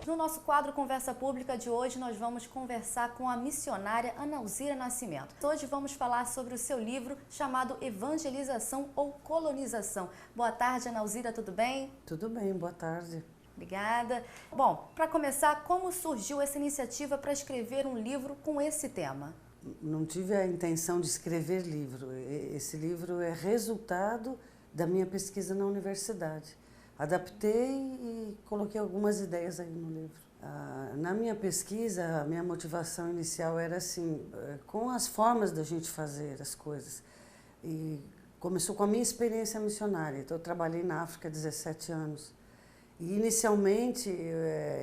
No nosso quadro Conversa Pública de hoje, nós vamos conversar com a missionária Analzira Nascimento. Hoje vamos falar sobre o seu livro chamado Evangelização ou Colonização. Boa tarde, Analzira, tudo bem? Tudo bem, boa tarde. Obrigada. Bom, para começar, como surgiu essa iniciativa para escrever um livro com esse tema? Não tive a intenção de escrever livro. Esse livro é resultado da minha pesquisa na universidade. Adaptei e coloquei algumas ideias aí no livro. Na minha pesquisa, a minha motivação inicial era assim, com as formas da gente fazer as coisas. E começou com a minha experiência missionária. Então, eu trabalhei na África há 17 anos. E, inicialmente,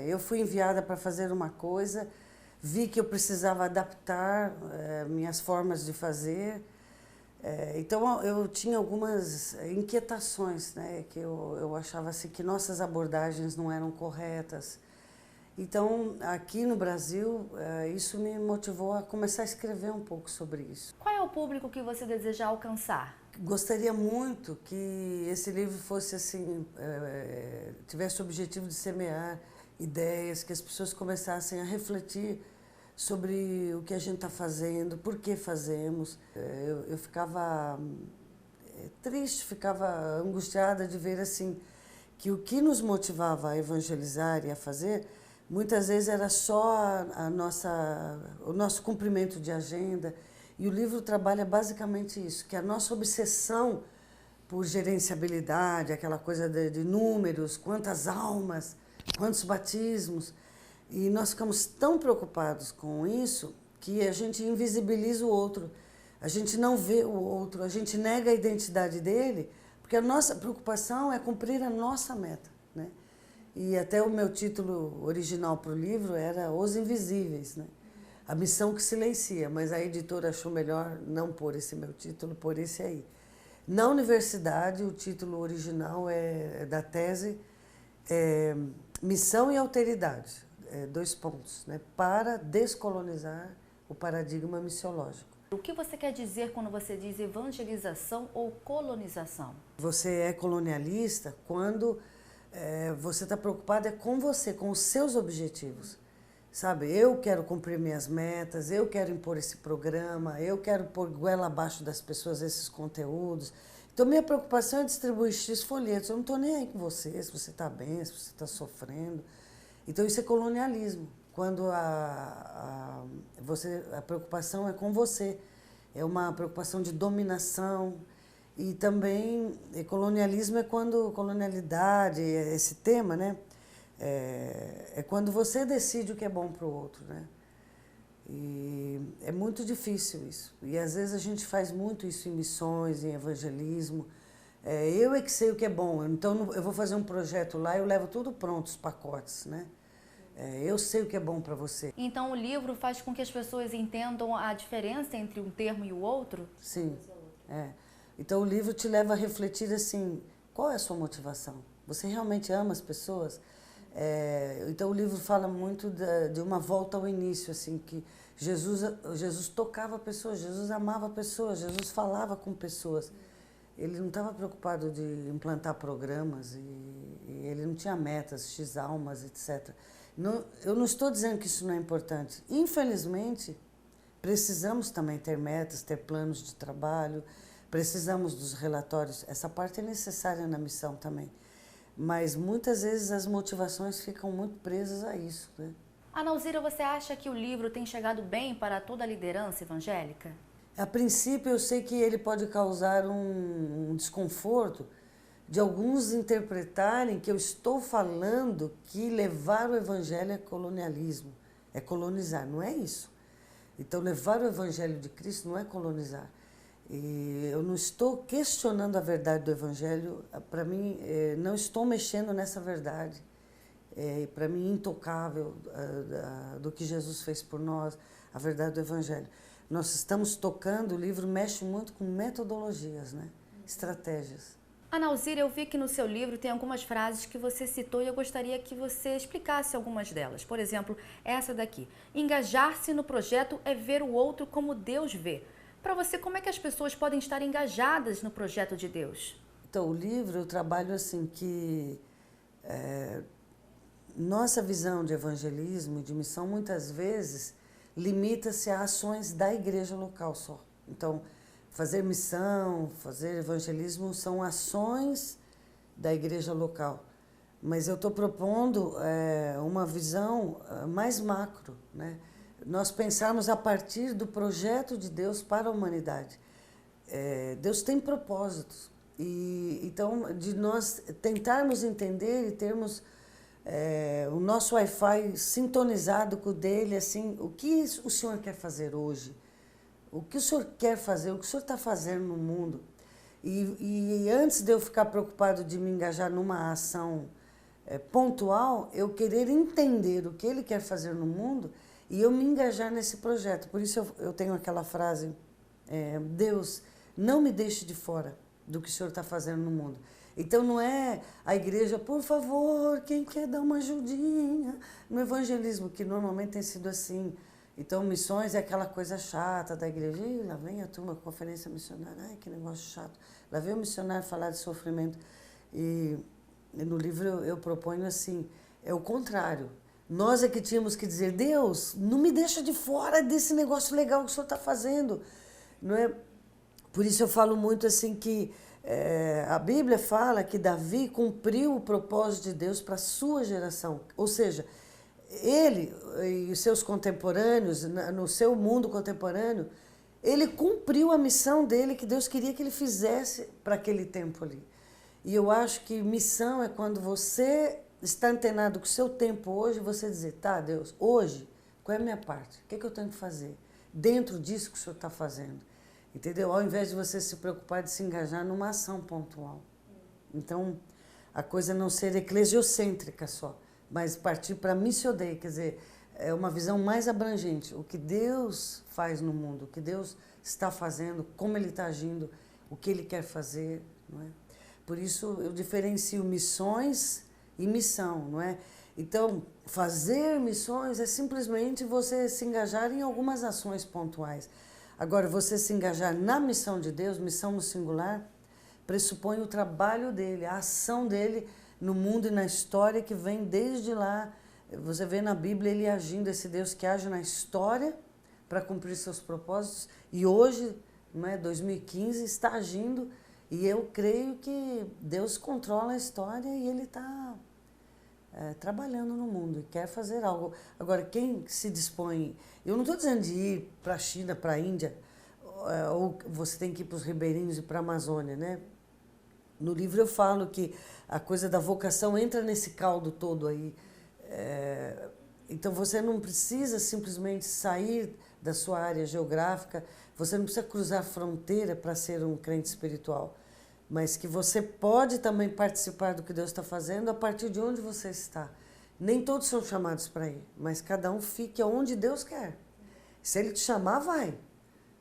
eu fui enviada para fazer uma coisa, vi que eu precisava adaptar minhas formas de fazer. Então, eu tinha algumas inquietações, né, que eu achava assim, que nossas abordagens não eram corretas. Então, aqui no Brasil, isso me motivou a começar a escrever um pouco sobre isso. Qual é o público que você deseja alcançar? Gostaria muito que esse livro fosse assim, tivesse o objetivo de semear ideias, que as pessoas começassem a refletir sobre o que a gente está fazendo, por que fazemos. Eu ficava triste, ficava angustiada de ver assim que o que nos motivava a evangelizar e a fazer, muitas vezes era só o nosso cumprimento de agenda. E o livro trabalha basicamente isso, que a nossa obsessão por gerenciabilidade, aquela coisa de números, quantas almas, quantos batismos, e nós ficamos tão preocupados com isso que a gente invisibiliza o outro, a gente não vê o outro, a gente nega a identidade dele, porque a nossa preocupação é cumprir a nossa meta, né? E até o meu título original para o livro era Os Invisíveis, né? A missão que silencia, mas a editora achou melhor não pôr esse meu título, pôr esse aí. Na universidade, o título original da tese é Missão e Alteridade, 2 pontos, né, para descolonizar o paradigma missiológico. O que você quer dizer quando você diz evangelização ou colonização? Você é colonialista quando você está preocupado com você, com os seus objetivos. Sabe, eu quero cumprir minhas metas, eu quero impor esse programa, eu quero pôr goela abaixo das pessoas esses conteúdos. Então, minha preocupação é distribuir X folhetos. Eu não estou nem aí com você, se você está bem, se você está sofrendo. Então, isso é colonialismo, quando a preocupação é com você. É uma preocupação de dominação. E também, colonialismo é quando, colonialidade, esse tema, né? É quando você decide o que é bom para o outro, né? E é muito difícil isso. E às vezes a gente faz muito isso em missões, em evangelismo. Eu é que sei o que é bom, então eu vou fazer um projeto lá, eu levo tudo pronto, os pacotes, né? Eu sei o que é bom para você. Então o livro faz com que as pessoas entendam a diferença entre um termo e o outro? Sim, Então o livro te leva a refletir assim, qual é a sua motivação? Você realmente ama as pessoas? Então o livro fala muito de uma volta ao início, assim, que Jesus tocava pessoas, Jesus amava pessoas, Jesus falava com pessoas. Ele não estava preocupado de implantar programas e ele não tinha metas, X almas, etc. Eu não estou dizendo que isso não é importante. Infelizmente, precisamos também ter metas, ter planos de trabalho, precisamos dos relatórios. Essa parte é necessária na missão também. Mas muitas vezes as motivações ficam muito presas a isso, né? Analzira, você acha que o livro tem chegado bem para toda a liderança evangélica? A princípio, eu sei que ele pode causar um desconforto de alguns interpretarem que eu estou falando que levar o evangelho é colonialismo, é colonizar. Não é isso. Então, levar o evangelho de Cristo não é colonizar. E eu não estou questionando a verdade do Evangelho, para mim, não estou mexendo nessa verdade, para mim, intocável do que Jesus fez por nós, a verdade do Evangelho. Nós estamos tocando, o livro mexe muito com metodologias, né? Estratégias. Analzira, eu vi que no seu livro tem algumas frases que você citou e eu gostaria que você explicasse algumas delas. Por exemplo, essa daqui: engajar-se no projeto é ver o outro como Deus vê. Para você, como é que as pessoas podem estar engajadas no projeto de Deus? Então, o livro eu trabalho assim que nossa visão de evangelismo e de missão muitas vezes limita-se a ações da igreja local só. Então, fazer missão, fazer evangelismo são ações da igreja local. Mas eu estou propondo uma visão mais macro, né? Nós pensarmos a partir do projeto de Deus para a humanidade. Deus tem propósitos. E, então, de nós tentarmos entender e termos o nosso Wi-Fi sintonizado com o dele, assim, o que o senhor quer fazer hoje? O que o senhor quer fazer? O que o senhor está fazendo no mundo? E antes de eu ficar preocupado de me engajar numa ação pontual, eu querer entender o que ele quer fazer no mundo e eu me engajar nesse projeto. Por isso eu tenho aquela frase, Deus, não me deixe de fora do que o senhor está fazendo no mundo. Então não é a igreja, por favor, quem quer dar uma ajudinha no evangelismo, que normalmente tem sido assim. Então missões é aquela coisa chata da igreja. Ih, lá vem a turma, conferência missionária, ai que negócio chato. Lá vem o missionário falar de sofrimento. E no livro eu proponho assim, é o contrário. Nós é que tínhamos que dizer, Deus, não me deixa de fora desse negócio legal que o senhor está fazendo. Não é? Por isso eu falo muito assim que a Bíblia fala que Davi cumpriu o propósito de Deus para a sua geração. Ou seja, ele e os seus contemporâneos, no seu mundo contemporâneo, ele cumpriu a missão dele que Deus queria que ele fizesse para aquele tempo ali. E eu acho que missão é quando você está antenado com o seu tempo hoje, você dizer, tá, Deus, hoje, qual é a minha parte? O que eu tenho que fazer dentro disso que o senhor está fazendo? Entendeu? Ao invés de você se preocupar de se engajar numa ação pontual. Então, a coisa não ser eclesiocêntrica só, mas partir para missio Dei, quer dizer, é uma visão mais abrangente. O que Deus faz no mundo, o que Deus está fazendo, como Ele está agindo, o que Ele quer fazer, não é? Por isso, eu diferencio missões e missão, não é? Então, fazer missões é simplesmente você se engajar em algumas ações pontuais. Agora, você se engajar na missão de Deus, missão no singular, pressupõe o trabalho dele, a ação dele no mundo e na história que vem desde lá. Você vê na Bíblia ele agindo, esse Deus que age na história para cumprir seus propósitos. E hoje, não é, 2015, está agindo. E eu creio que Deus controla a história e Ele está trabalhando no mundo e quer fazer algo. Agora, quem se dispõe... Eu não estou dizendo de ir para a China, para a Índia, ou você tem que ir para os ribeirinhos e para a Amazônia, né? No livro eu falo que a coisa da vocação entra nesse caldo todo aí. Então você não precisa simplesmente sair da sua área geográfica, você não precisa cruzar fronteira para ser um crente espiritual, mas que você pode também participar do que Deus está fazendo a partir de onde você está. Nem todos são chamados para ir, mas cada um fique onde Deus quer. Se Ele te chamar, vai.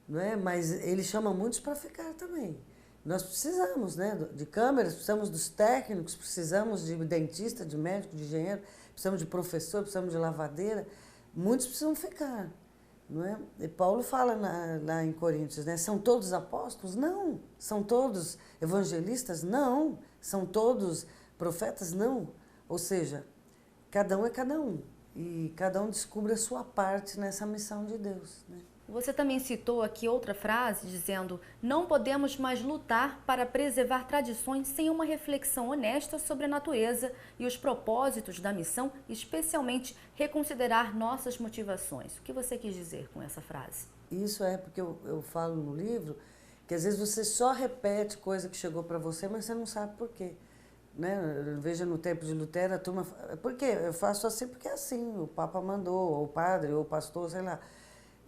Não é? Mas Ele chama muitos para ficar também. Nós precisamos, né, de câmeras, precisamos dos técnicos, precisamos de dentista, de médico, de engenheiro, precisamos de professor, precisamos de lavadeira. Muitos precisam ficar. Não é? E Paulo fala lá em Coríntios, né? São todos apóstolos? Não. São todos evangelistas? Não. São todos profetas? Não. Ou seja, cada um é cada um. E cada um descobre a sua parte nessa missão de Deus, né? Você também citou aqui outra frase dizendo: não podemos mais lutar para preservar tradições sem uma reflexão honesta sobre a natureza e os propósitos da missão, especialmente reconsiderar nossas motivações. O que você quis dizer com essa frase? Isso é porque eu falo no livro que às vezes você só repete coisa que chegou para você, mas você não sabe por quê. Né? Veja no tempo de Lutero, a turma... Por quê? Eu faço assim porque é assim, o Papa mandou, ou o padre, ou o pastor, sei lá.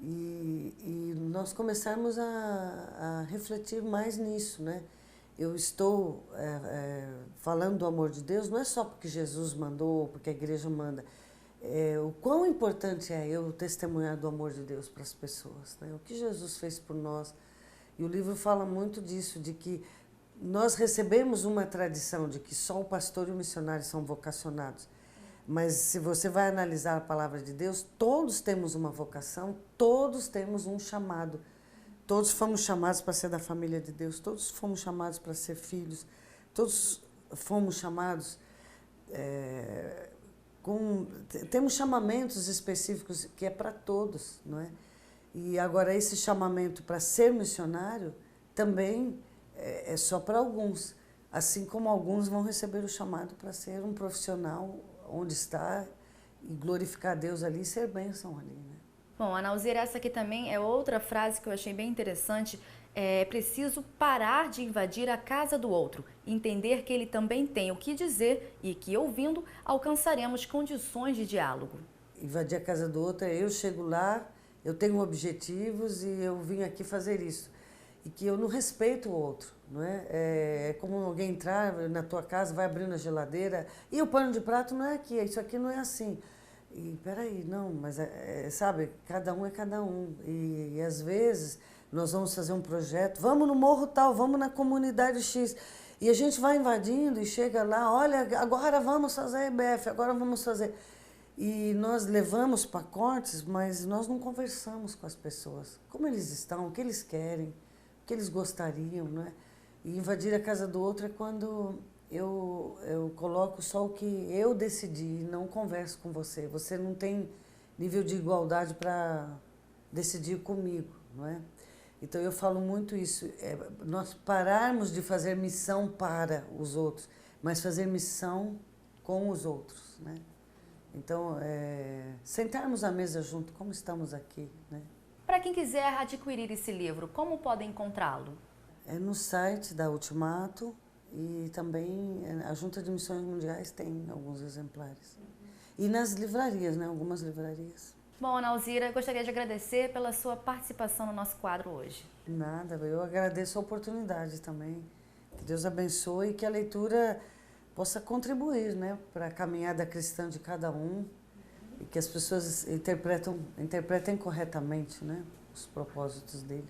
E nós começamos a refletir mais nisso, né? Eu estou falando do amor de Deus, não é só porque Jesus mandou, porque a igreja manda. O quão importante é eu testemunhar do amor de Deus para as pessoas, né? O que Jesus fez por nós. E o livro fala muito disso, de que nós recebemos uma tradição de que só o pastor e o missionário são vocacionados. Mas se você vai analisar a palavra de Deus, todos temos uma vocação, todos temos um chamado. Todos fomos chamados para ser da família de Deus, todos fomos chamados para ser filhos, todos fomos chamados temos chamamentos específicos que é para todos, não é? E agora esse chamamento para ser missionário também é só para alguns, assim como alguns vão receber o chamado para ser um profissional onde está e glorificar a Deus ali e ser bênção ali, né? Bom, Ana Alzira, essa aqui também é outra frase que eu achei bem interessante. É preciso parar de invadir a casa do outro, entender que ele também tem o que dizer e que, ouvindo, alcançaremos condições de diálogo. Invadir a casa do outro eu chego lá, eu tenho objetivos e eu vim aqui fazer isso. E que eu não respeito o outro, não é? É como alguém entrar na tua casa, vai abrindo a geladeira e o pano de prato não é aqui, isso aqui não é assim. E peraí, não, mas sabe, cada um é cada um. E às vezes nós vamos fazer um projeto, vamos no morro tal, vamos na comunidade X. E a gente vai invadindo e chega lá, olha, agora vamos fazer EBF, agora vamos fazer. E nós levamos pacotes, mas nós não conversamos com as pessoas. Como eles estão, o que eles querem, o que eles gostariam, não é? E invadir a casa do outro é quando eu coloco só o que eu decidi e não converso com você. Você não tem nível de igualdade para decidir comigo, não é? Então eu falo muito isso, nós pararmos de fazer missão para os outros, mas fazer missão com os outros, né? Então, sentarmos à mesa junto, como estamos aqui, né? Para quem quiser adquirir esse livro, como podem encontrá-lo? É no site da Ultimato e também a Junta de Missões Mundiais tem alguns exemplares. E nas livrarias, né? Algumas livrarias. Bom, Ana Alzira, gostaria de agradecer pela sua participação no nosso quadro hoje. Nada, eu agradeço a oportunidade também. Que Deus abençoe e que a leitura possa contribuir, né, para a caminhada cristã de cada um e que as pessoas interpretem corretamente, né, os propósitos dele.